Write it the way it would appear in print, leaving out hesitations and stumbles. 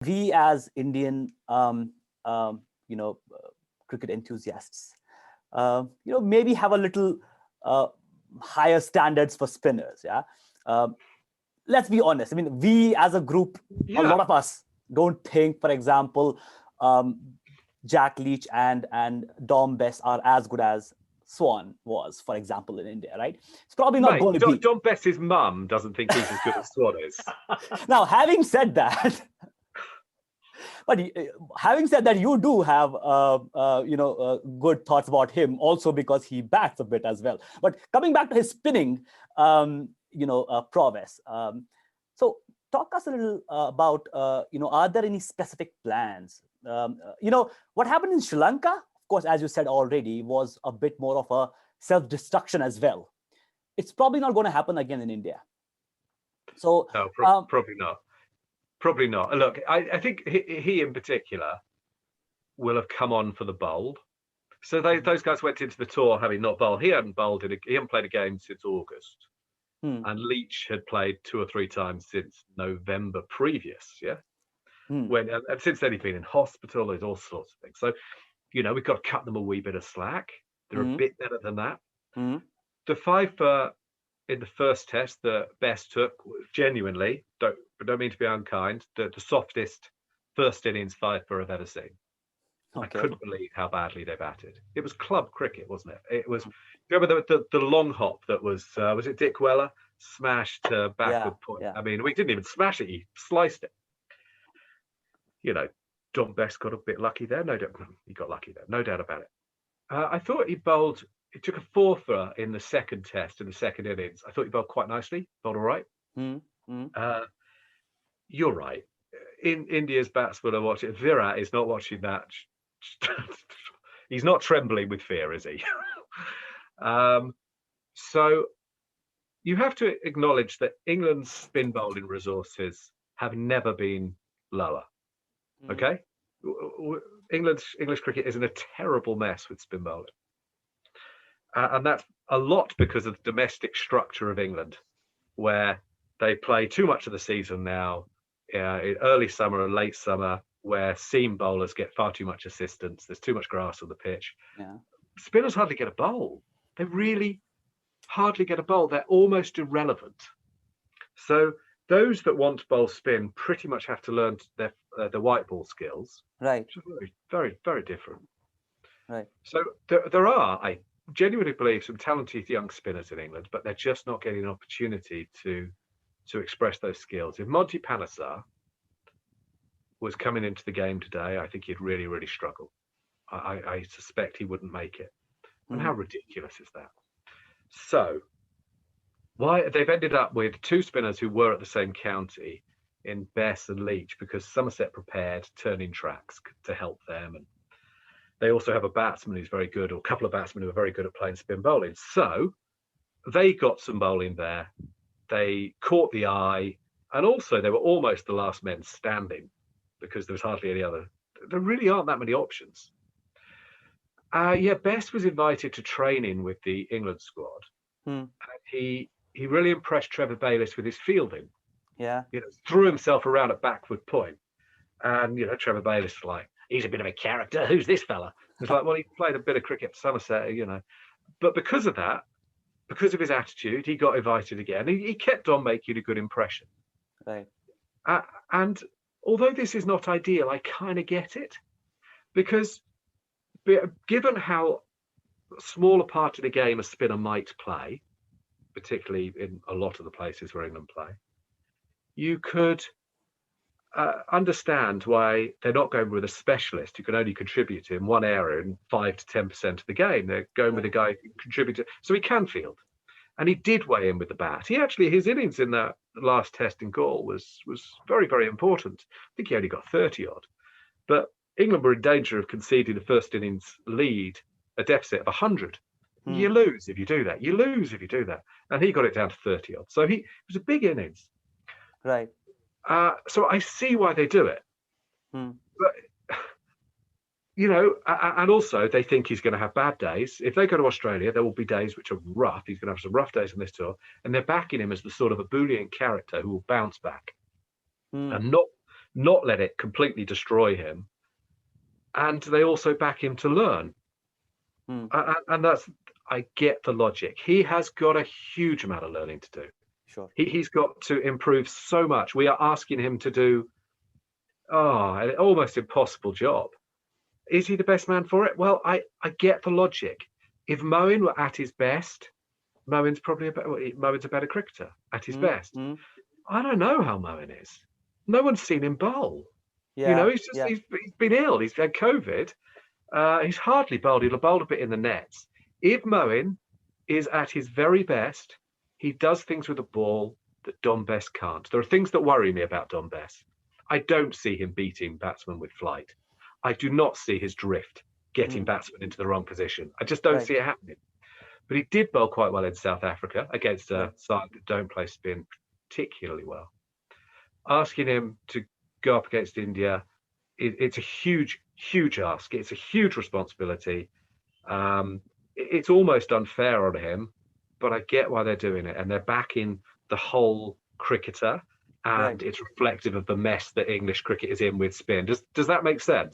we as Indian, you know, cricket enthusiasts, maybe have a little higher standards for spinners. Yeah. Let's be honest. I mean, we as a group, a Yeah. lot of us don't think, for example, Jack Leach and Dom Bess are as good as Swan was, for example, in India, right? It's probably not Mate, going to be. John Bess's mum doesn't think he's as good as Swan is. Now, having said that, but having said that, you do have good thoughts about him also because he bats a bit as well. But coming back to his spinning, prowess. So talk us a little about are there any specific plans? What happened in Sri Lanka, of course, as you said already, was a bit more of a self-destruction as well. It's probably not going to happen again in India. So no, probably not. Probably not. Look, I think he in particular will have come on for the bowl. So those guys went into the tour having not bowled. He hadn't played a game since August. And Leach had played 2 or 3 times since November previous, yeah? And since then he'd been in hospital, there's all sorts of things. So, we've got to cut them a wee bit of slack. They're a bit better than that. The 5 in the first test that Bess took, genuinely, don't mean to be unkind, the softest first innings 5 I've ever seen. Okay. I couldn't believe how badly they batted. It was club cricket, wasn't it? It was. Remember the long hop that was it Dick Weller smashed to backward point? Yeah. I mean, we didn't even smash it; he sliced it. John Bess got a bit lucky there. No doubt, he got lucky there. No doubt about it. I thought he bowled. He took a 4 in the second test in the second innings. I thought he bowled quite nicely. Bowled all right. You're right. In India's batsmen are watching. Virat is not watching that. He's not trembling with fear, is he? So you have to acknowledge that England's spin bowling resources have never been lower. Okay, English cricket is in a terrible mess with spin bowling, and that's a lot because of the domestic structure of England, where they play too much of the season now in early summer and late summer, where seam bowlers get far too much assistance. There's too much grass on the pitch. Yeah. Spinners hardly get a bowl. They really hardly get a bowl. They're almost irrelevant. So those that want to bowl spin pretty much have to learn the white ball skills. Right. Which are very, very, very different. Right. So there are, I genuinely believe, some talented young spinners in England, but they're just not getting an opportunity to express those skills. If Monty Panesar was coming into the game today, I think he'd really, really struggle. I suspect he wouldn't make it. And how ridiculous is that? So, why they've ended up with 2 spinners who were at the same county in Bess and Leach, because Somerset prepared turning tracks to help them. And they also have a batsman who's very good, or a couple of batsmen who are very good at playing spin bowling. So they got some bowling there. They caught the eye, and also they were almost the last men standing because there was hardly any other. There really aren't that many options. Bess was invited to training with the England squad. And he really impressed Trevor Bayliss with his fielding. Yeah. Threw himself around at backward point. And, Trevor Bayliss was like, he's a bit of a character. Who's this fella? It's like, well, he played a bit of cricket for Somerset, But because of that, because of his attitude, he got invited again. He kept on making a good impression. Right. And although this is not ideal, I kind of get it. Because given how small a part of the game a spinner might play, particularly in a lot of the places where England play, you could understand why they're not going with a specialist who can only contribute in one area in 5 to 10% of the game. They're going with a guy who can contribute so he can field. And he did weigh in with the bat. His innings in that last test in Gaul was very, very important. I think he only got 30 odd. But England were in danger of conceding the first innings lead, a deficit of 100. You lose if you do that. You lose if you do that. And he got it down to 30 odd. So it was a big innings. Right. So I see why they do it. But, and also they think he's going to have bad days. If they go to Australia, there will be days which are rough. He's going to have some rough days on this tour. And they're backing him as the sort of a Boolean character who will bounce back and not let it completely destroy him, and they also back him to learn. And that's, I get the logic. He has got a huge amount of learning to do. Sure. He's got to improve so much. We are asking him to do an almost impossible job. Is he the best man for it? Well, I get the logic. If Moeen were at his best, Moeen's a better cricketer at his best. I don't know how Moeen is. No one's seen him bowl. Yeah. He's been ill. He's had COVID. He's hardly bowled. He'll bowl a bit in the nets. If Moeen is at his very best, he does things with the ball that Dom Bess can't. There are things that worry me about Dom Bess. I don't see him beating batsmen with flight. I do not see his drift getting batsmen into the wrong position. I just don't see it happening. But he did bowl quite well in South Africa against a side that don't play spin particularly well. Asking him to go up against India, it's a huge, huge ask. It's a huge responsibility. It's almost unfair on him, but I get why they're doing it. And they're backing the whole cricketer, and it's reflective of the mess that English cricket is in with spin. Does that make sense?